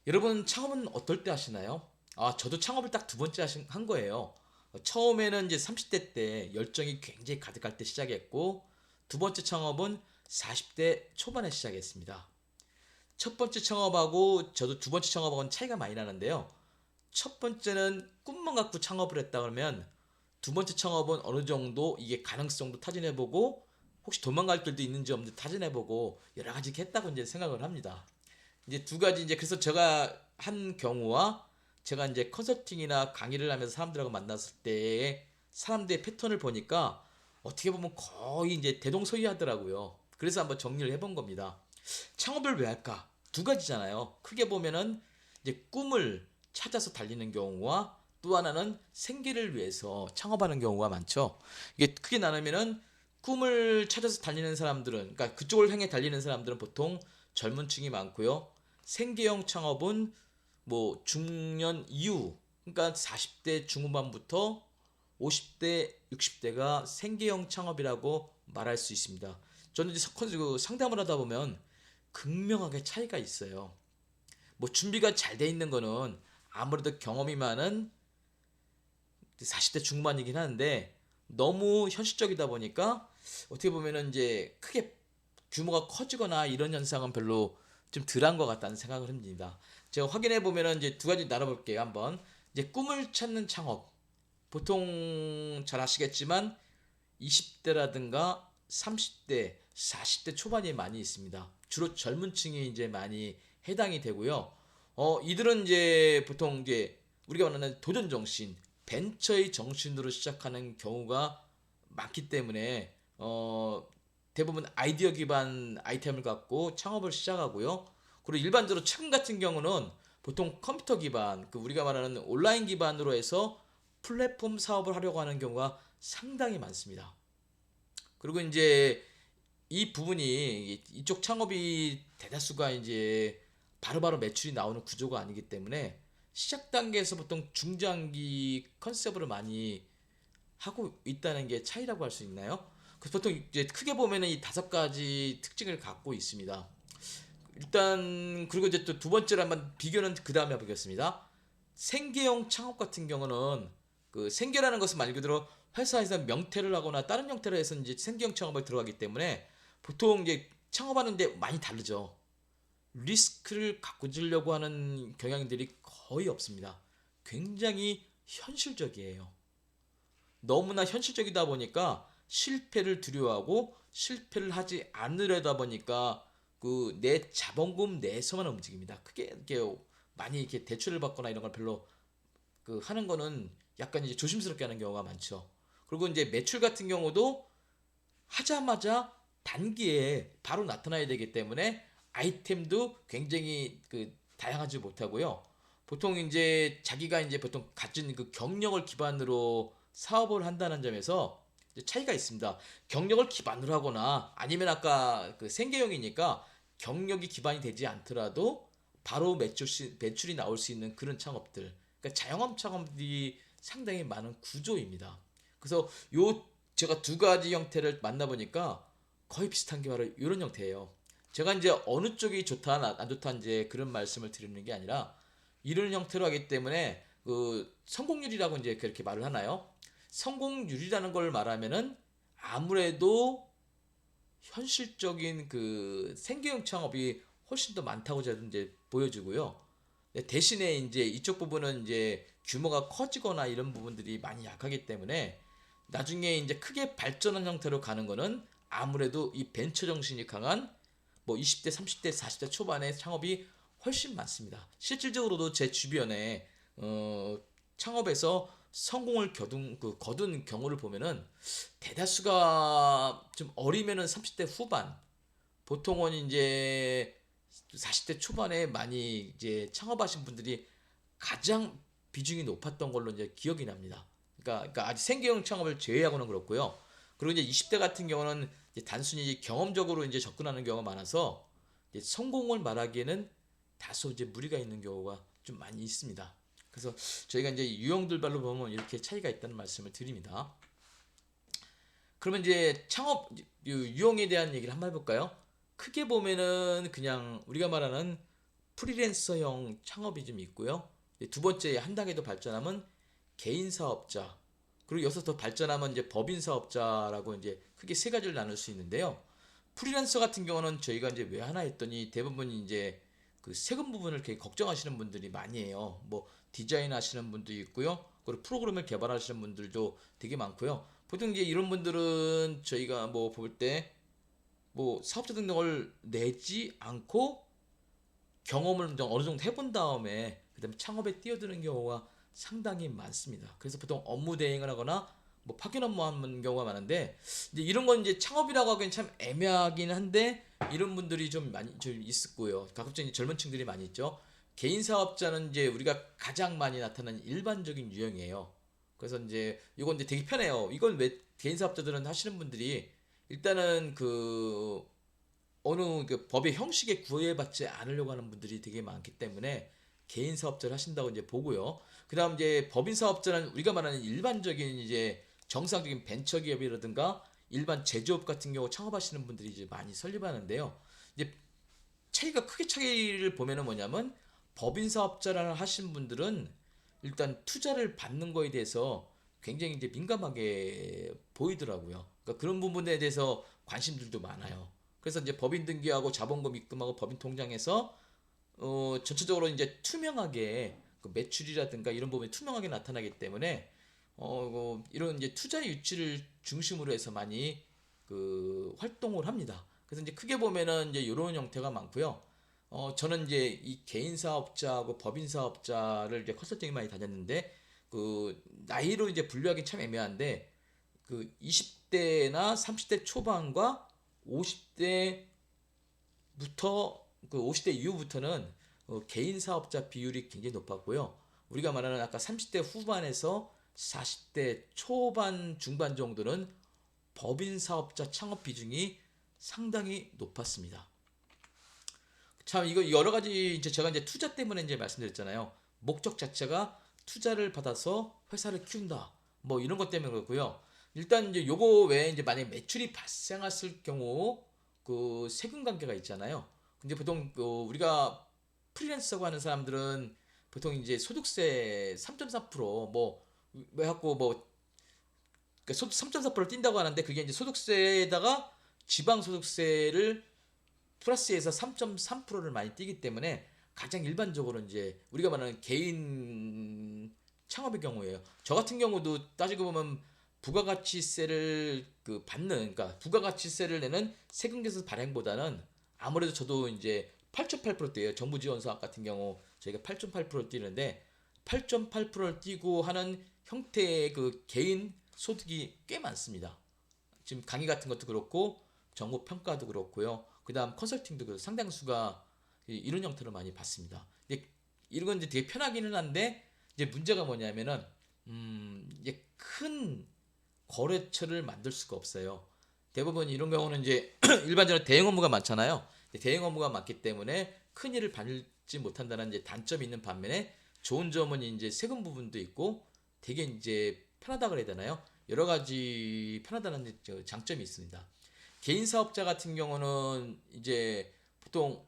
여러분 창업은 어떨 때 하시나요? 저도 창업을 딱 두 번째 한 거예요. 처음에는 이제 30대 때 열정이 굉장히 가득할 때 시작했고, 두 번째 창업은 40대 초반에 시작했습니다. 첫 번째 창업하고 저도 두 번째 창업하고는 차이가 많이 나는데요. 첫 번째는 꿈만 갖고 창업을 했다 그러면, 두 번째 창업은 어느 정도 이게 가능성도 타진해보고, 혹시 도망갈 길도 있는지 없는지 타진해보고 여러 가지 했다고 이제 생각을 합니다. 이제 두 가지 이제 그래서 제가 한 경우와 제가 이제 컨설팅이나 강의를 하면서 사람들하고 만났을 때의 사람들의 패턴을 보니까 어떻게 보면 거의 이제 대동소이하더라고요. 그래서 한번 정리를 해본 겁니다. 창업을 왜 할까? 두 가지잖아요. 크게 보면은 이제 꿈을 찾아서 달리는 경우와 또 하나는 생계를 위해서 창업하는 경우가 많죠. 이게 크게 나누면은 꿈을 찾아서 달리는 사람들은, 그러니까 그쪽을 향해 달리는 사람들은 보통 젊은 층이 많고요. 생계형 창업은 뭐 중년 이후, 그러니까 40대 중후반부터 50대, 60대가 생계형 창업이라고 말할 수 있습니다. 저는 이제 상담을 하다 보면 극명하게 차이가 있어요. 뭐 준비가 잘 돼 있는 거는 아무래도 경험이 많은 40대 중반이긴 하는데, 너무 현실적이다 보니까 어떻게 보면은 이제 크게 규모가 커지거나 이런 현상은 별로 좀 덜한 것 같다는 생각을 합니다. 제가 확인해 보면은 이제 두 가지 나눠볼게요. 한번 이제 꿈을 찾는 창업, 보통 잘 아시겠지만 20대라든가 30대, 40대 초반이 많이 있습니다. 주로 젊은 층이 이제 많이 해당이 되고요. 이들은 이제 보통 이제 우리가 말하는 도전 정신, 벤처의 정신으로 시작하는 경우가 많기 때문에 대부분 아이디어 기반 아이템을 갖고 창업을 시작하고요. 그리고 일반적으로 최근 같은 경우는 보통 컴퓨터 기반, 그 우리가 말하는 온라인 기반으로 해서 플랫폼 사업을 하려고 하는 경우가 상당히 많습니다. 그리고 이제 이 부분이 이쪽 창업이 대다수가 이제 바로바로 매출이 나오는 구조가 아니기 때문에 시작 단계에서 보통 중장기 컨셉으로 많이 하고 있다는 게 차이라고 할 수 있나요? 그래서 보통 이제 크게 보면은 이 다섯 가지 특징을 갖고 있습니다. 일단 그리고 이제 또 두 번째로 한번 비교는 그 다음에 해보겠습니다. 생계형 창업 같은 경우는 그 생계라는 것은 말 그대로 회사에서 명퇴를 하거나 다른 형태로 해서 이제 생계형 창업에 들어가기 때문에 보통 이제 창업하는데 많이 다르죠. 리스크를 가꾸려고 하는 경향들이 거의 없습니다. 굉장히 현실적이에요. 너무나 현실적이다 보니까 실패를 두려워하고 실패를 하지 않으려다 보니까 그 내 자본금 내에서만 움직입니다. 크게 이렇게 많이 이렇게 대출을 받거나 이런 걸 별로 그 하는 거는 약간 이제 조심스럽게 하는 경우가 많죠. 그리고 이제 매출 같은 경우도 하자마자 단기에 바로 나타나야 되기 때문에 아이템도 굉장히 그 다양하지 못하고요. 보통 이제 자기가 이제 보통 가진 그 경력을 기반으로 사업을 한다는 점에서 차이가 있습니다. 경력을 기반으로 하거나 아니면 아까 그 생계형이니까 경력이 기반이 되지 않더라도 바로 매출이 나올 수 있는 그런 창업들. 그러니까 자영업 창업들이 상당히 많은 구조입니다. 그래서 요 제가 두 가지 형태를 만나보니까 거의 비슷한 게 바로 이런 형태예요. 제가 이제 어느 쪽이 좋다, 안 좋다 이제 그런 말씀을 드리는 게 아니라 이런 형태로 하기 때문에 그 성공률이라고 이제 그렇게 말을 하나요? 성공률이라는 걸 말하면은 아무래도 현실적인 그 생계형 창업이 훨씬 더 많다고 저는 이제 보여지고요. 대신에 이제 이쪽 부분은 이제 규모가 커지거나 이런 부분들이 많이 약하기 때문에 나중에 이제 크게 발전한 형태로 가는 거는 아무래도 이 벤처 정신이 강한 뭐 20대, 30대, 40대 초반의 창업이 훨씬 많습니다. 실질적으로도 제 주변에 창업에서 성공을 거둔 경우를 보면은 대다수가 좀 어리면은 30대 후반, 보통은 이제 40대 초반에 많이 이제 창업하신 분들이 가장 비중이 높았던 걸로 이제 기억이 납니다. 그러니까 아직 생계형 창업을 제외하고는 그렇고요. 그리고 이제 20대 같은 경우는 이제 단순히 경험적으로 이제 접근하는 경우가 많아서 이제 성공을 말하기에는 다소 이제 무리가 있는 경우가 좀 많이 있습니다. 그래서 저희가 이제 유형들별로 보면 이렇게 차이가 있다는 말씀을 드립니다. 그러면 이제 창업 유형에 대한 얘기를 한번 해볼까요? 크게 보면은 그냥 우리가 말하는 프리랜서형 창업이 좀 있고요. 두 번째 한 단계 더 발전하면 개인 사업자, 그리고 여기서 더 발전하면 이제 법인 사업자라고 이제 크게 세 가지를 나눌 수 있는데요. 프리랜서 같은 경우는 저희가 이제 왜 하나 했더니 대부분 이제 그 세금 부분을 이렇게 걱정하시는 분들이 많이 해요. 뭐 디자인 하시는 분도 있고요. 그리고 프로그램을 개발하시는 분들도 되게 많고요. 보통 이제 이런 분들은 저희가 뭐 볼 때 뭐 사업자 등록을 내지 않고 경험을 좀 어느 정도 해본 다음에 그다음에 창업에 뛰어드는 경우가 상당히 많습니다. 그래서 보통 업무 대행을 하거나 뭐 파견 업무 하는 경우가 많은데 이제 이런 건 이제 창업이라고 하기엔 참 애매하긴 한데 이런 분들이 좀 많이 좀 있었고요. 가급적 이제 젊은 층들이 많이 있죠. 개인 사업자는 이제 우리가 가장 많이 나타나는 일반적인 유형이에요. 그래서 이제 이건 이제 되게 편해요. 이건 왜 개인 사업자들은 하시는 분들이 일단은 그 어느 그 법의 형식에 구애받지 않으려고 하는 분들이 되게 많기 때문에 개인 사업자를 하신다고 이제 보고요. 그다음 이제 법인 사업자는 우리가 말하는 일반적인 이제 정상적인 벤처 기업이라든가 일반 제조업 같은 경우 창업하시는 분들이 이제 많이 설립하는데요. 이제 차이가 크게 차이를 보면은 뭐냐면 법인 사업자를 하신 분들은 일단 투자를 받는 거에 대해서 굉장히 이제 민감하게 보이더라고요. 그러니까 그런 부분에 대해서 관심들도 많아요. 그래서 이제 법인 등기하고 자본금 입금하고 법인 통장에서 전체적으로 이제 투명하게 그 매출이라든가 이런 부분이 투명하게 나타나기 때문에 이런 이제 투자 유치를 중심으로 해서 많이 그 활동을 합니다. 그래서 이제 크게 보면은 이제 이런 형태가 많고요. 저는 이제 이 개인 사업자하고 법인 사업자를 이제 컨설팅을 많이 다녔는데 그 나이로 이제 분류하기 참 애매한데 그 20대나 30대 초반과 50대부터 그 50대 이후부터는 개인 사업자 비율이 굉장히 높았고요. 우리가 말하는 아까 30대 후반에서 40대 초반 중반 정도는 법인 사업자 창업 비중이 상당히 높았습니다. 참 이거 여러 가지 이제 제가 이제 투자 때문에 이제 말씀드렸잖아요. 목적 자체가 투자를 받아서 회사를 키운다. 뭐 이런 것 때문에 그렇고요. 일단 이제 요거 외에 이제 만약에 매출이 발생했을 경우 그 세금 관계가 있잖아요. 근데 보통 그 우리가 프리랜서고 하는 사람들은 보통 이제 소득세 3.4%뭐 해갖고 뭐 3.4%를 띈다고 하는데 그게 이제 소득세에다가 지방소득세를 플러스해서 3.3%를 많이 띄기 때문에 가장 일반적으로 이제 우리가 말하는 개인 창업의 경우에요. 저 같은 경우도 따지고 보면 부가가치세를 그 받는 그러니까 부가가치세를 내는 세금계산 발행보다는 아무래도 저도 이제 8.8%대예요. 정부 지원 사업 같은 경우 저희가 8.8% 띄는데 8.8%를 띄고 하는 형태의 그 개인 소득이 꽤 많습니다. 지금 강의 같은 것도 그렇고 정보 평가도 그렇고요. 그다음 컨설팅도 상당수가 이런 형태로 많이 받습니다. 이런 건 이제 되게 편하기는 한데 이제 문제가 뭐냐면은 이제 큰 거래처를 만들 수가 없어요. 대부분 이런 경우는 이제 일반적으로 대행 업무가 많잖아요. 대행 업무가 많기 때문에 큰 일을 받지 못한다는 이제 단점이 있는 반면에 좋은 점은 이제 세금 부분도 있고 되게 이제 편하다 그래야 되나요? 여러 가지 편하다는 장점이 있습니다. 개인 사업자 같은 경우는 이제 보통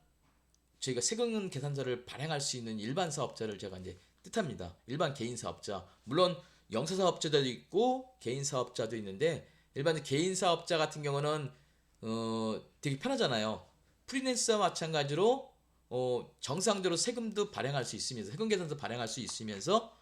저희가 세금 계산서를 발행할 수 있는 일반 사업자를 제가 이제 뜻합니다. 일반 개인 사업자. 물론 영세 사업자도 있고 개인 사업자도 있는데 일반 개인 사업자 같은 경우는 되게 편하잖아요. 프리랜서와 마찬가지로 정상적으로 세금도 발행할 수 있으면서 세금 계산서 발행할 수 있으면서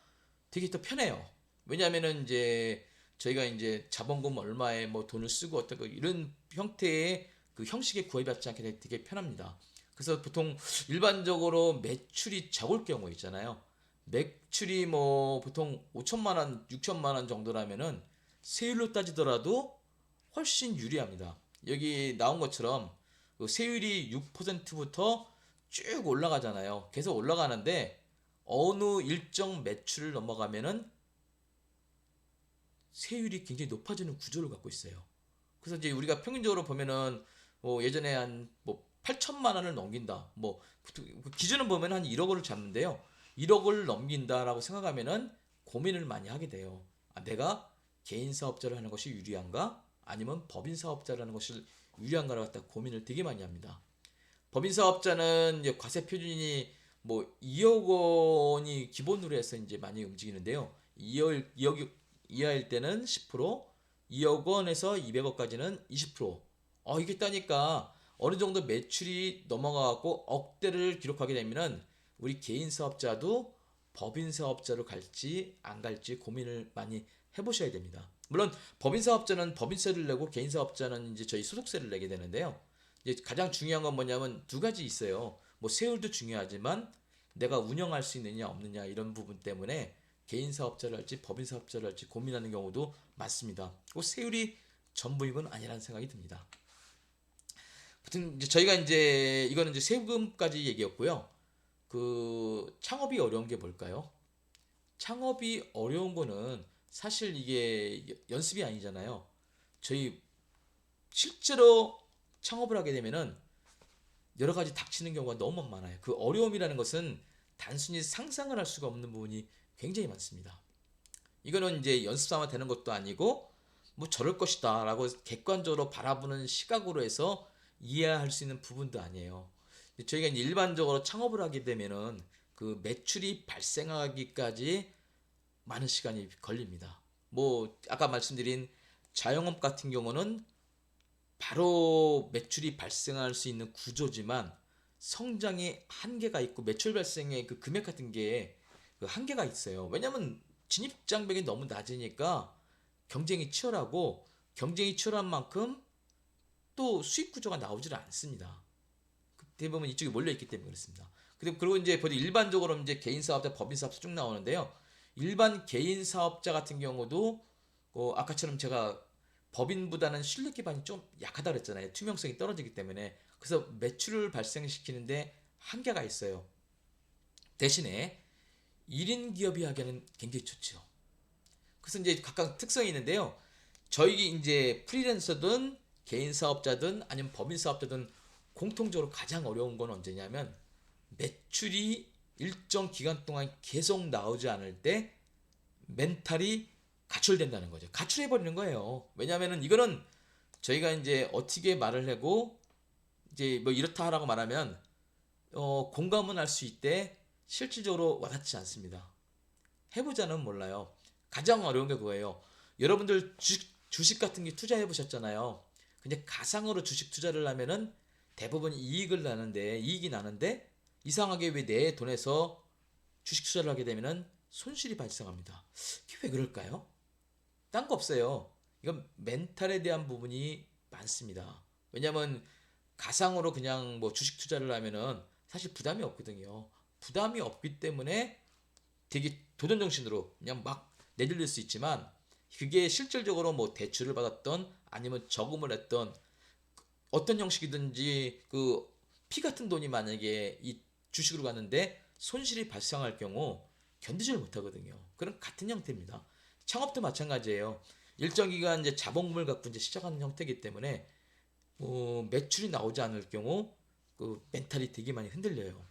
되게 더 편해요. 왜냐하면은 이제 저희가 이제 자본금 얼마에 뭐 돈을 쓰고 어떻고 이런 형태의 그 형식에 구애받지 않게 되게 편합니다. 그래서 보통 일반적으로 매출이 적을 경우 있잖아요. 매출이 뭐 보통 5천만 원, 6천만 원 정도라면은 세율로 따지더라도 훨씬 유리합니다. 여기 나온 것처럼 그 세율이 6%부터 쭉 올라가잖아요. 계속 올라가는데 어느 일정 매출을 넘어가면은 세율이 굉장히 높아지는 구조를 갖고 있어요. 그래서 이제 우리가 평균적으로 보면은 뭐 예전에 한 뭐 8천만 원을 넘긴다. 뭐 기준은 보면 한 1억 원을 잡는데요. 1억을 넘긴다라고 생각하면은 고민을 많이 하게 돼요. 아, 내가 개인 사업자를 하는 것이 유리한가? 아니면 법인 사업자를 하는 것이 유리한가를 갖다 고민을 되게 많이 합니다. 법인 사업자는 이제 과세 표준이 뭐 2억 원이 기본으로 해서 이제 많이 움직이는데요. 2억 이하일 때는 10%, 2억 원에서 200억까지는 20%. 이게 따니까 어느 정도 매출이 넘어가고 억대를 기록하게 되면은 우리 개인 사업자도 법인 사업자로 갈지 안 갈지 고민을 많이 해보셔야 됩니다. 물론 법인 사업자는 법인세를 내고 개인 사업자는 이제 저희 소득세를 내게 되는데요. 이제 가장 중요한 건 뭐냐면 두 가지 있어요. 뭐 세율도 중요하지만 내가 운영할 수 있느냐 없느냐 이런 부분 때문에 개인 사업자를 할지 법인 사업자를 할지 고민하는 경우도 많습니다. 그 세율이 전부인 건 아니라는 생각이 듭니다. 아무튼 이제 저희가 이제 이거는 이제 세금까지 얘기였고요. 그 창업이 어려운 게 뭘까요? 창업이 어려운 거는 사실 이게 연습이 아니잖아요. 저희 실제로 창업을 하게 되면은 여러 가지 닥치는 경우가 너무 많아요. 그 어려움이라는 것은 단순히 상상을 할 수가 없는 부분이 굉장히 많습니다. 이거는 이제 연습 삼아 되는 것도 아니고 뭐 저럴 것이다 라고 객관적으로 바라보는 시각으로 해서 이해할 수 있는 부분도 아니에요. 저희가 이제 일반적으로 창업을 하게 되면은 그 매출이 발생하기까지 많은 시간이 걸립니다. 뭐 아까 말씀드린 자영업 같은 경우는 바로 매출이 발생할 수 있는 구조지만 성장에 한계가 있고 매출 발생의 그 금액 같은 게 그 한계가 있어요. 왜냐면 진입 장벽이 너무 낮으니까 경쟁이 치열하고 경쟁이 치열한 만큼 또 수익 구조가 나오질 않습니다. 대부분 이쪽에 몰려 있기 때문에 그렇습니다. 그리고 이제 보통 일반적으로 이제 개인 사업자, 법인 사업자 쭉 나오는데요. 일반 개인 사업자 같은 경우도 아까처럼 제가 법인보다는 신뢰 기반이 좀 약하다 그랬잖아요. 투명성이 떨어지기 때문에. 그래서 매출을 발생시키는데 한계가 있어요. 대신에 1인 기업이 하기에는 굉장히 좋죠. 그래서 이제 각각 특성이 있는데요. 저희 이제 프리랜서든 개인 사업자든 아니면 법인 사업자든 공통적으로 가장 어려운 건 언제냐면 매출이 일정 기간 동안 계속 나오지 않을 때 멘탈이 가출된다는 거죠. 가출해버리는 거예요. 왜냐하면은 이거는 저희가 이제 어떻게 말을 하고 이제 뭐 이렇다 하라고 말하면 공감은 할 수 있대 실질적으로 와닿지 않습니다. 해보자는 몰라요. 가장 어려운 게 그거예요. 여러분들 주식 같은 게 투자해 보셨잖아요. 근데 가상으로 주식 투자를 하면은 대부분 이익이 나는데 이상하게 왜 내 돈에서 주식 투자를 하게 되면은 손실이 발생합니다. 이게 왜 그럴까요? 딴 거 없어요. 이건 멘탈에 대한 부분이 많습니다. 왜냐면 가상으로 그냥 뭐 주식 투자를 하면은 사실 부담이 없거든요. 부담이 없기 때문에 되게 도전정신으로 그냥 막 내들릴 수 있지만 그게 실질적으로 뭐 대출을 받았던 아니면 저금을 했던 어떤 형식이든지 그 피 같은 돈이 만약에 이 주식으로 갔는데 손실이 발생할 경우 견디지를 못하거든요. 그런 같은 형태입니다. 창업도 마찬가지예요. 일정 기간 이제 자본금을 갖고 이제 시작하는 형태이기 때문에 매출이 나오지 않을 경우 그 멘탈이 되게 많이 흔들려요.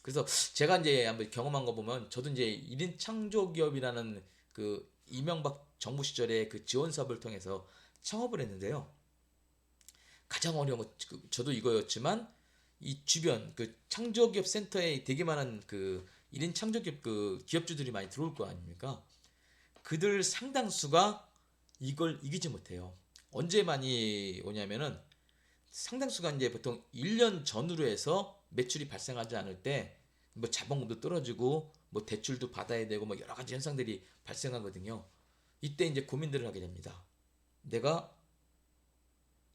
그래서 제가 이제 한번 경험한 거 보면 저도 이제 1인 창조기업이라는 그 이명박 정부 시절에 그 지원 사업을 통해서 창업을 했는데요. 가장 어려운 거 저도 이거였지만 이 주변 그 창조기업 센터에 되게 많은 그 1인 창조기업 그 기업주들이 많이 들어올 거 아닙니까? 그들 상당수가 이걸 이기지 못해요. 언제 많이 오냐면은 상당수가 이제 보통 1년 전후로 해서 매출이 발생하지 않을 때 뭐 자본금도 떨어지고 뭐 대출도 받아야 되고 뭐 여러 가지 현상들이 발생하거든요. 이때 이제 고민들을 하게 됩니다. 내가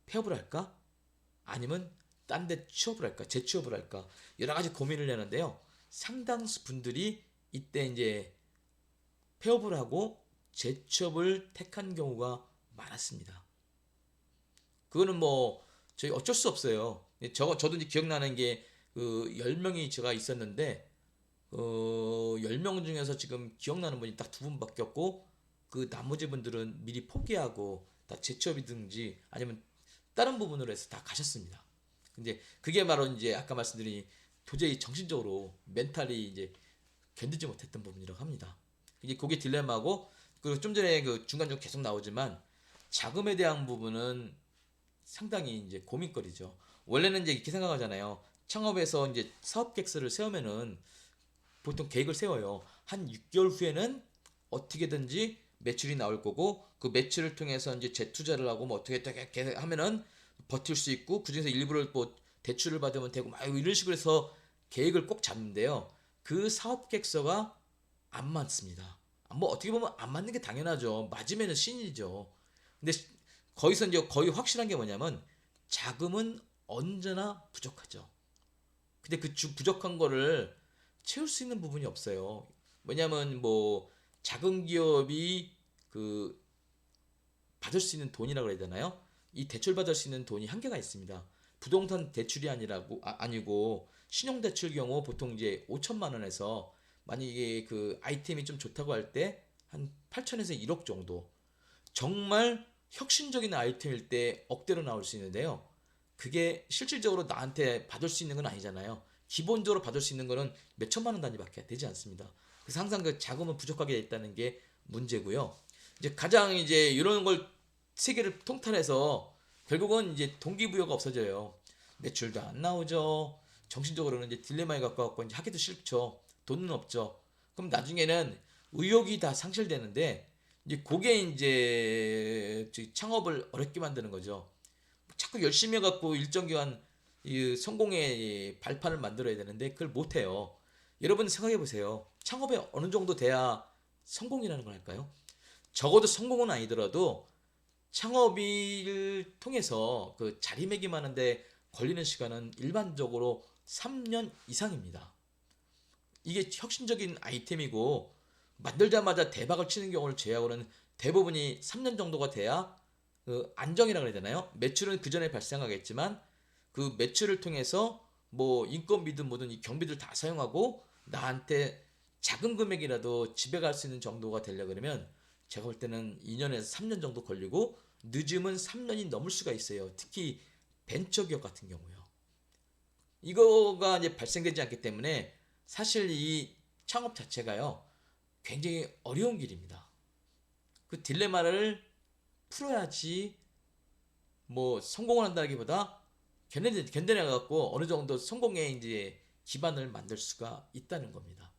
폐업을 할까? 아니면 딴 데 취업을 할까? 재취업을 할까? 여러 가지 고민을 하는데요. 상당수 분들이 이때 이제 폐업을 하고 재취업을 택한 경우가 많았습니다. 그거는 뭐 저희 어쩔 수 없어요. 저도 이제 기억나는 게 그 10명이 제가 있었는데 10명 중에서 지금 기억나는 분이 딱 두 분밖에 없고 그 나머지 분들은 미리 포기하고 다 재취업이든지 아니면 다른 부분으로 해서 다 가셨습니다. 근데 그게 바로 이제 아까 말씀드린 도저히 정신적으로 멘탈이 이제 견디지 못했던 부분이라고 합니다. 이게 그게 딜레마고 그리고 좀 전에 그 중간중간 계속 나오지만 자금에 대한 부분은 상당히 이제 고민거리죠. 원래는 이제 이렇게 생각하잖아요. 창업에서 이제 사업 계획서를 세우면은 보통 계획을 세워요. 한 6개월 후에는 어떻게든지 매출이 나올 거고 그 매출을 통해서 이제 재투자를 하고 뭐 어떻게 하면은 버틸 수 있고 그중에서 일부를 뭐 대출을 받으면 되고 막 이런 식으로 해서 계획을 꼭 잡는데요. 그 사업 계획서가 안 맞습니다. 뭐 어떻게 보면 안 맞는 게 당연하죠. 맞으면은 신이죠. 근데 거기서 이제 거의 확실한 게 뭐냐면 자금은 언제나 부족하죠. 근데 그 부족한 거를 채울 수 있는 부분이 없어요. 왜냐면 뭐 작은 기업이 그 받을 수 있는 돈이라고 해야 되나요? 이 대출 받을 수 있는 돈이 한계가 있습니다. 부동산 대출이 아니고 신용 대출 경우 보통 이제 5천만 원에서 만약에 그 아이템이 좀 좋다고 할 때 한 8천에서 1억 정도. 정말 혁신적인 아이템일 때 억대로 나올 수 있는데요. 그게 실질적으로 나한테 받을 수 있는 건 아니잖아요. 기본적으로 받을 수 있는 거는 몇 천만 원 단위밖에 되지 않습니다. 그래서 항상 그 자금은 부족하게 있다는 게 문제고요. 이제 가장 이제 이런 걸 세계를 통틀어서 결국은 이제 동기부여가 없어져요. 매출도 안 나오죠. 정신적으로는 이제 딜레마에 가까웠고 이제 하기도 싫죠. 돈은 없죠. 그럼 나중에는 의욕이 다 상실되는데 이제 그게 이제 창업을 어렵게 만드는 거죠. 자꾸 열심히 해갖고 일정 기간 이 성공의 발판을 만들어야 되는데 그걸 못 해요. 여러분 생각해 보세요. 창업에 어느 정도 돼야 성공이라는 걸 할까요? 적어도 성공은 아니더라도 창업을 통해서 그 자리매김하는데 걸리는 시간은 일반적으로 3년 이상입니다. 이게 혁신적인 아이템이고 만들자마자 대박을 치는 경우를 제외하고는 대부분이 3년 정도가 돼야 그 안정이라고 해야 되나요? 매출은 그 전에 발생하겠지만 그 매출을 통해서 뭐 인건비든 뭐든 이 경비들 다 사용하고 나한테 작은 금액이라도 집에 갈 수 있는 정도가 되려 그러면 제가 볼 때는 2년에서 3년 정도 걸리고 늦으면 3년이 넘을 수가 있어요. 특히 벤처기업 같은 경우요. 이거가 이제 발생되지 않기 때문에 사실 이 창업 자체가요. 굉장히 어려운 길입니다. 그 딜레마를 풀어야지 뭐 성공을 한다기보다 견뎌내 갖고 어느 정도 성공의 이제 기반을 만들 수가 있다는 겁니다.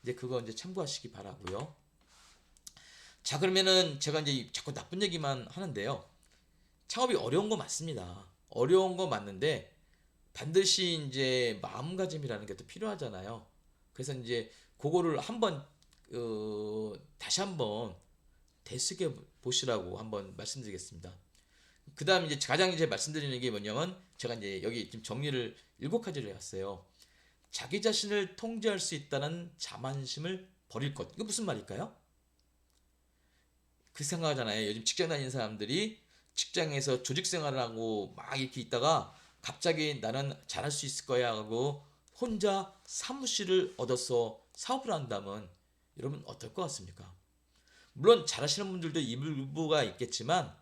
이제 그거 이제 참고하시기 바라고요. 자, 그러면은 제가 이제 자꾸 나쁜 얘기만 하는데요. 창업이 어려운 거 맞습니다. 어려운 거 맞는데 반드시 이제 마음가짐이라는 게 또 필요하잖아요. 그래서 이제 그거를 한번 다시 한번 되새겨 보시라고 한번 말씀드리겠습니다. 그다음 이제 가장 이제 말씀드리는 게 뭐냐면 제가 이제 여기 지금 정리를 7가지를 해왔어요. 자기 자신을 통제할 수 있다는 자만심을 버릴 것. 이거 무슨 말일까요? 그 생각하잖아요. 요즘 직장 다니는 사람들이 직장에서 조직 생활을 하고 막 이렇게 있다가 갑자기 나는 잘할 수 있을 거야 하고 혼자 사무실을 얻어서 사업을 한다면 여러분 어떨 것 같습니까? 물론 잘하시는 분들도 일부가 있겠지만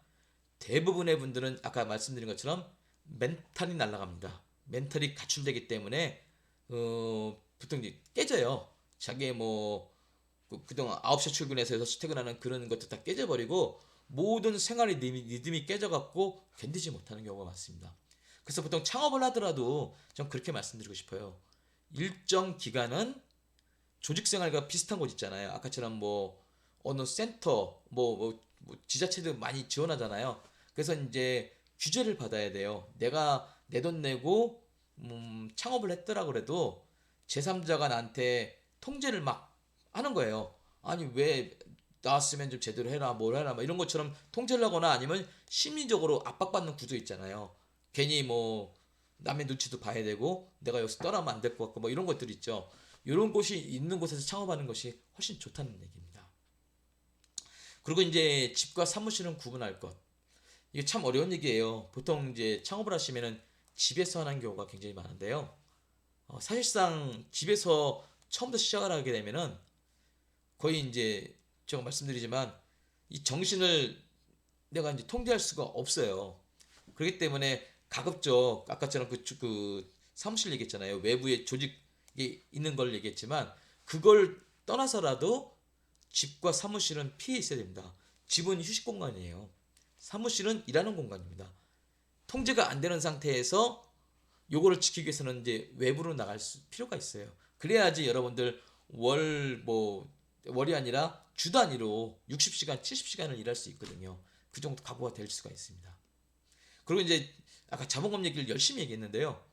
대부분의 분들은 아까 말씀드린 것처럼 멘탈이 날아갑니다. 멘탈이 가출되기 때문에 보통 이제 깨져요. 자기의 뭐 그동안 9시 출근해서 6시 퇴근하는 그런 것도 다 깨져버리고 모든 생활의 리듬이 깨져갖고 견디지 못하는 경우가 많습니다. 그래서 보통 창업을 하더라도 전 그렇게 말씀드리고 싶어요. 일정 기간은 조직생활과 비슷한 곳 있잖아요. 아까처럼 뭐 어느 센터 뭐 지자체도 많이 지원하잖아요. 그래서 이제 규제를 받아야 돼요. 내가 내 돈 내고 창업을 했더라 그래도 제3자가 나한테 통제를 막 하는 거예요. 아니 왜 나왔으면 좀 제대로 해라 뭘 해라 막 이런 것처럼 통제를 하거나 아니면 심리적으로 압박받는 구조 있잖아요. 괜히 뭐 남의 눈치도 봐야 되고 내가 여기서 떠나면 안 될 것 같고 뭐 이런 것들 있죠. 이런 곳이 있는 곳에서 창업하는 것이 훨씬 좋다는 얘기입니다. 그리고 이제 집과 사무실은 구분할 것. 이게 참 어려운 얘기예요. 보통 이제 창업을 하시면은 집에서 하는 경우가 굉장히 많은데요. 사실상 집에서 처음부터 시작을 하게 되면은 거의 이제 제가 말씀드리지만 이 정신을 내가 이제 통제할 수가 없어요. 그렇기 때문에 가급적 아까처럼 그 사무실 얘기했잖아요. 외부에 조직이 있는 걸 얘기했지만 그걸 떠나서라도 집과 사무실은 피해 있어야 됩니다. 집은 휴식 공간이에요. 사무실은 일하는 공간입니다. 통제가 안 되는 상태에서 요거를 지키기 위해서는 이제 외부로 나갈 필요가 있어요. 그래야지 여러분들 월이 아니라 주 단위로 60시간, 70시간을 일할 수 있거든요. 그 정도 각오가 될 수가 있습니다. 그리고 이제 아까 자본금 얘기를 열심히 얘기했는데요.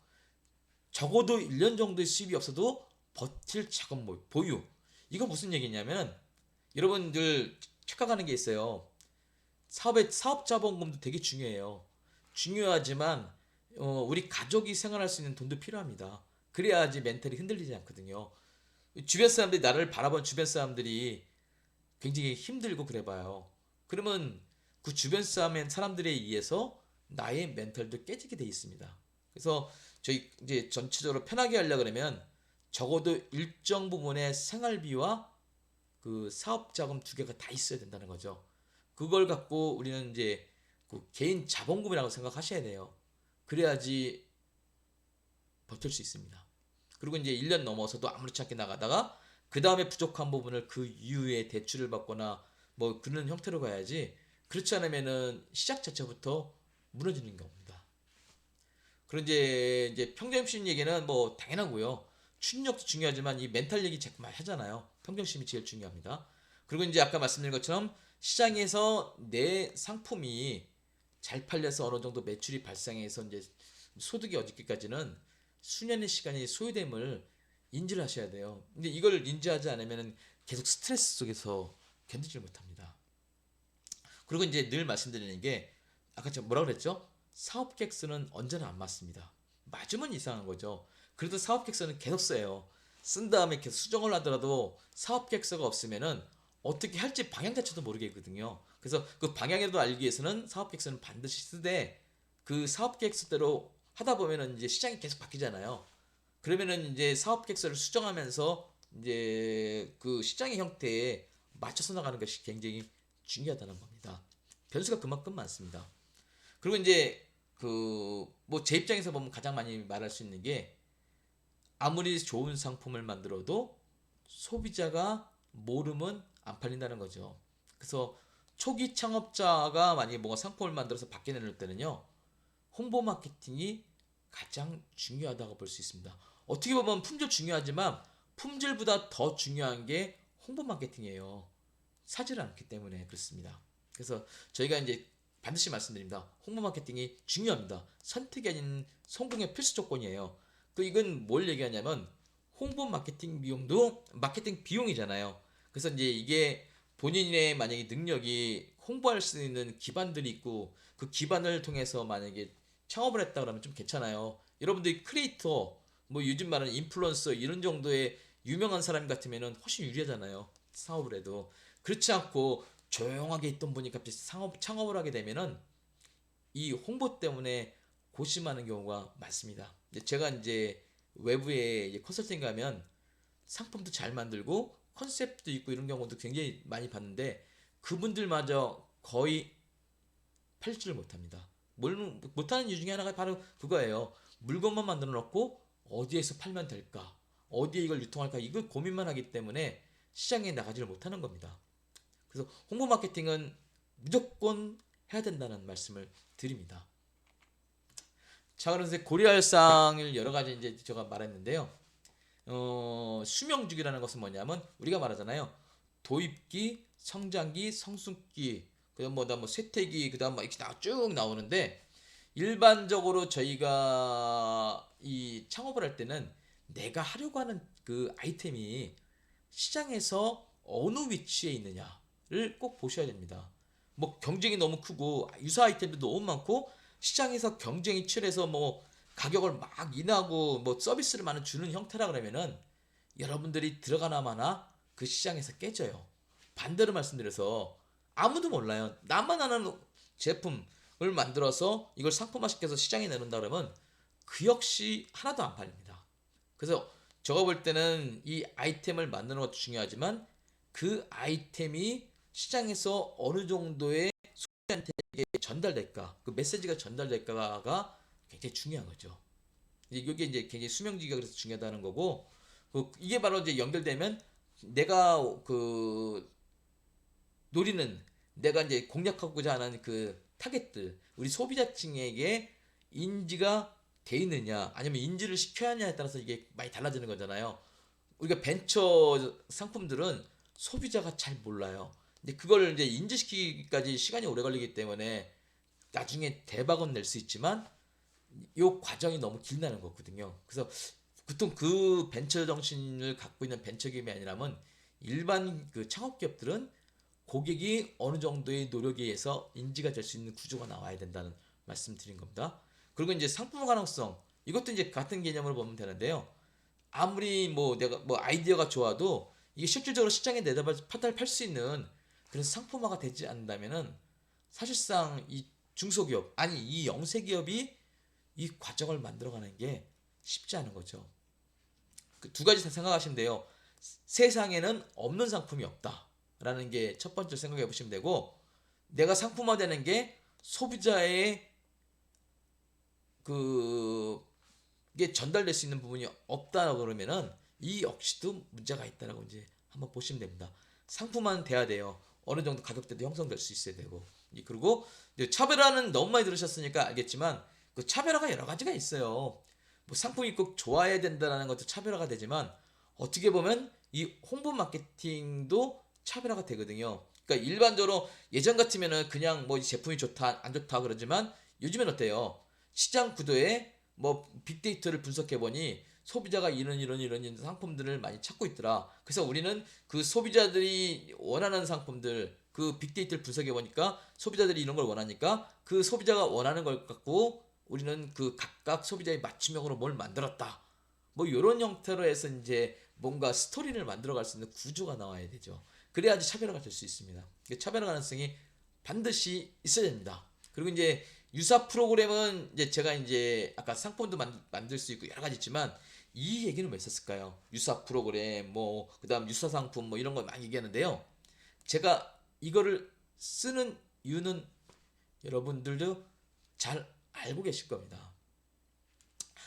적어도 1년 정도의 수입이 없어도 버틸 자금 보유. 이거 무슨 얘기냐면 여러분들 착각하는 게 있어요. 사업 자본금도 되게 중요해요. 중요하지만 우리 가족이 생활할 수 있는 돈도 필요합니다. 그래야지 멘탈이 흔들리지 않거든요. 주변 사람들이 나를 바라본 주변 사람들이 굉장히 힘들고 그래봐요. 그러면 그 주변 사람들에 의해서 나의 멘탈도 깨지게 돼 있습니다. 그래서 저희 이제 전체적으로 편하게 하려 그러면 적어도 일정 부분의 생활비와 그 사업 자금 두 개가 다 있어야 된다는 거죠. 그걸 갖고 우리는 이제 그 개인 자본금이라고 생각하셔야 돼요. 그래야지 버틸 수 있습니다. 그리고 이제 1년 넘어서도 아무렇지 않게 나가다가 그 다음에 부족한 부분을 그 이후에 대출을 받거나 뭐 그런 형태로 가야지. 그렇지 않으면은 시작 자체부터 무너지는 겁니다. 그런 이제 평정심 얘기는 뭐 당연하고요. 추진력도 중요하지만 이 멘탈 얘기 자꾸만 하잖아요. 평정심이 제일 중요합니다. 그리고 이제 아까 말씀드린 것처럼 시장에서 내 상품이 잘 팔려서 어느 정도 매출이 발생해서 이제 소득이 얻기까지는 수년의 시간이 소요됨을 인지를 하셔야 돼요. 근데 이걸 인지하지 않으면 계속 스트레스 속에서 견디지 못합니다. 그리고 이제 늘 말씀드리는 게 아까 제가 뭐라 그랬죠? 사업 계획서는 언제나 안 맞습니다. 맞으면 이상한 거죠. 그래도 사업 계획서는 계속 써요. 쓴 다음에 계속 수정을 하더라도 사업 계획서가 없으면은 어떻게 할지 방향 자체도 모르겠거든요. 그래서 그 방향이라도 알기 위해서는 사업 계획서는 반드시 쓰되 그 사업 계획서대로 하다 보면은 이제 시장이 계속 바뀌잖아요. 그러면은 이제 사업 계획서를 수정하면서 이제 그 시장의 형태에 맞춰서 나가는 것이 굉장히 중요하다는 겁니다. 변수가 그만큼 많습니다. 그리고 이제 그 뭐 제 입장에서 보면 가장 많이 말할 수 있는 게 아무리 좋은 상품을 만들어도 소비자가 모르면 안 팔린다는 거죠. 그래서 초기 창업자가 만약에 뭔가 상품을 만들어서 밖에 내놓을 때는요. 홍보 마케팅이 가장 중요하다고 볼 수 있습니다. 어떻게 보면 품질 중요하지만 품질보다 더 중요한 게 홍보 마케팅이에요. 사지를 않기 때문에 그렇습니다. 그래서 저희가 이제 반드시 말씀드립니다. 홍보 마케팅이 중요합니다. 선택이 아닌 성공의 필수 조건이에요. 그 이건 뭘 얘기하냐면 홍보 마케팅 비용도 마케팅 비용이잖아요. 그래서 이제 이게 본인의 만약에 능력이 홍보할 수 있는 기반들이 있고 그 기반을 통해서 만약에 창업을 했다 그러면 좀 괜찮아요. 여러분들이 크리에이터 뭐 요즘 말하는 인플루언서 이런 정도의 유명한 사람 같으면은 훨씬 유리하잖아요. 사업을 해도 그렇지 않고 조용하게 있던 분이 갑자기 창업을 하게 되면은 이 홍보 때문에 고심하는 경우가 많습니다. 제가 이제 외부에 이제 컨설팅 가면 상품도 잘 만들고 컨셉도 있고 이런 경우도 굉장히 많이 봤는데 그분들마저 거의 팔지를 못합니다. 못하는 이유 중에 하나가 바로 그거예요. 물건만 만들어 놓고 어디에서 팔면 될까? 어디에 이걸 유통할까? 이걸 고민만 하기 때문에 시장에 나가지를 못하는 겁니다. 그래서 홍보 마케팅은 무조건 해야 된다는 말씀을 드립니다. 자, 그래서 고려할상을 여러 가지 이제 제가 말했는데요. 수명주기라는 것은 뭐냐면 우리가 말하잖아요. 도입기, 성장기, 성숙기, 그다음 뭐 쇠퇴기, 그다음 막 이렇게 쭉 나오는데 일반적으로 저희가 이 창업을 할 때는 내가 하려고 하는 그 아이템이 시장에서 어느 위치에 있느냐를 꼭 보셔야 됩니다. 뭐 경쟁이 너무 크고 유사 아이템도 너무 많고 시장에서 경쟁이 치열해서 뭐 가격을 막 인하고 뭐 서비스를 많이 주는 형태라 그러면은 여러분들이 들어가나 마나 그 시장에서 깨져요. 반대로 말씀드려서 아무도 몰라요. 나만 아는 제품을 만들어서 이걸 상품화시켜서 시장에 내놓는다 그러면 그 역시 하나도 안 팔립니다. 그래서 제가 볼 때는 이 아이템을 만드는 것도 중요하지만 그 아이템이 시장에서 어느 정도의 소비자한테 전달될까, 그 메시지가 전달될까가 굉장히 중요한 거죠. 이게 이제 굉장히 수명지기가 그래서 중요하다는 거고, 이게 바로 이제 연결되면 내가 그 노리는 내가 이제 공략하고자 하는 그 타겟들, 우리 소비자층에게 인지가 돼 있느냐 아니면 인지를 시켜야 하냐에 따라서 이게 많이 달라지는 거잖아요. 우리가 벤처 상품들은 소비자가 잘 몰라요. 근데 그걸 이제 인지시키기까지 시간이 오래 걸리기 때문에 나중에 대박은 낼 수 있지만 요 과정이 너무 길다는 거거든요. 그래서 보통 그 벤처 정신을 갖고 있는 벤처 기업이 아니라면 일반 그 창업 기업들은 고객이 어느 정도의 노력에 의해서 인지가 될 수 있는 구조가 나와야 된다는 말씀드린 겁니다. 그리고 이제 상품 가능성 이것도 이제 같은 개념으로 보면 되는데요. 아무리 뭐 내가 뭐 아이디어가 좋아도 이게 실질적으로 시장에 내다봐 팔 수 있는 그런 상품화가 되지 않는다면은 사실상 이 중소기업 아니 이 영세기업이 이 과정을 만들어가는 게 쉽지 않은 거죠. 그 두 가지 다 생각하시면 돼요. 세상에는 없는 상품이 없다라는 게 첫 번째 생각해 보시면 되고 내가 상품화되는 게 소비자의 그게 전달될 수 있는 부분이 없다 그러면은 이 역시도 문제가 있다라고 이제 한번 보시면 됩니다. 상품화는 돼야 돼요. 어느 정도 가격대도 형성될 수 있어야 되고 그리고 차별화는 너무 많이 들으셨으니까 알겠지만 그 차별화가 여러 가지가 있어요. 뭐 상품이 꼭 좋아야 된다는 것도 차별화가 되지만 어떻게 보면 이 홍보 마케팅도 차별화가 되거든요. 그러니까 일반적으로 예전 같으면은 그냥 뭐 제품이 좋다 안 좋다 그러지만 요즘엔 어때요? 시장 구도에 뭐 빅데이터를 분석해 보니 소비자가 이런 상품들을 많이 찾고 있더라. 그래서 우리는 그 소비자들이 원하는 상품들 그 빅데이터를 분석해 보니까 소비자들이 이런 걸 원하니까 그 소비자가 원하는 걸 갖고 우리는 그 각각 소비자의 맞춤형으로 뭘 만들었다. 뭐 이런 형태로 해서 이제 뭔가 스토리를 만들어 갈 수 있는 구조가 나와야 되죠. 그래야지 차별화가 될 수 있습니다. 차별화 가능성이 반드시 있어야 됩니다. 그리고 이제 유사 프로그램은 이제 제가 이제 아까 상품도 만들 수 있고 여러 가지 있지만 이 얘기는 왜 썼을까요? 유사 프로그램 뭐 그다음 유사 상품 뭐 이런 거 많이 얘기하는데요. 제가 이거를 쓰는 이유는 여러분들도 잘 알고 계실 겁니다.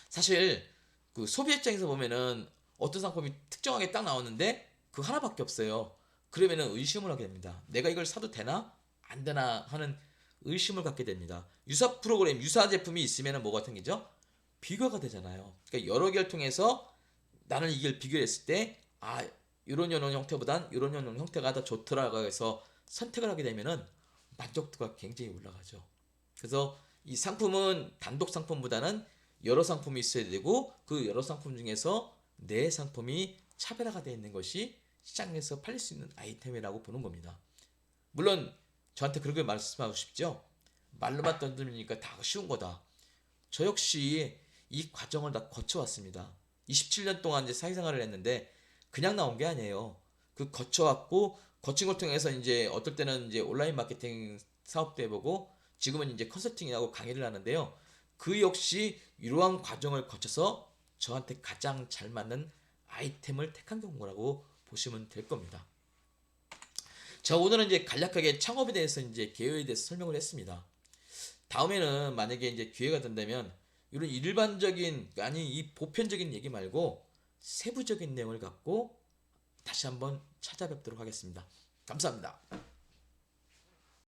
사실 그 소비 입장에서 보면은 어떤 상품이 특정하게 딱 나오는데 그 하나밖에 없어요. 그러면은 의심을 하게 됩니다. 내가 이걸 사도 되나 안 되나 하는 의심을 갖게 됩니다. 유사 프로그램, 유사 제품이 있으면 뭐가 생기죠? 비교가 되잖아요. 그러니까 여러 개를 통해서 나는 이걸 비교했을 때, 아, 이런 형태보단 이런 형태가 더 좋더라고 해서 선택을 하게 되면은 만족도가 굉장히 올라가죠. 그래서 이 상품은 단독 상품보다는 여러 상품이 있어야 되고 그 여러 상품 중에서 내 상품이 차별화가 되어 있는 것이 시장에서 팔릴 수 있는 아이템이라고 보는 겁니다. 물론 저한테 그렇게 말씀하고 싶죠. 말로만 던지니까 다 쉬운 거다. 저 역시 이 과정을 다 거쳐왔습니다. 27년 동안 이제 사회생활을 했는데 그냥 나온 게 아니에요. 그 거쳐왔고 거친 걸 통해서 이제 어떨 때는 이제 온라인 마케팅 사업도 해보고 지금은 이제 컨설팅하고 강의를 하는데요. 그 역시 이러한 과정을 거쳐서 저한테 가장 잘 맞는 아이템을 택한 경우라고 보시면 될 겁니다. 자, 오늘은 이제 간략하게 창업에 대해서 이제 개요에 대해서 설명을 했습니다. 다음에는 만약에 이제 기회가 된다면 이런 일반적인 아니 이 보편적인 얘기 말고 세부적인 내용을 갖고 다시 한번 찾아뵙도록 하겠습니다. 감사합니다.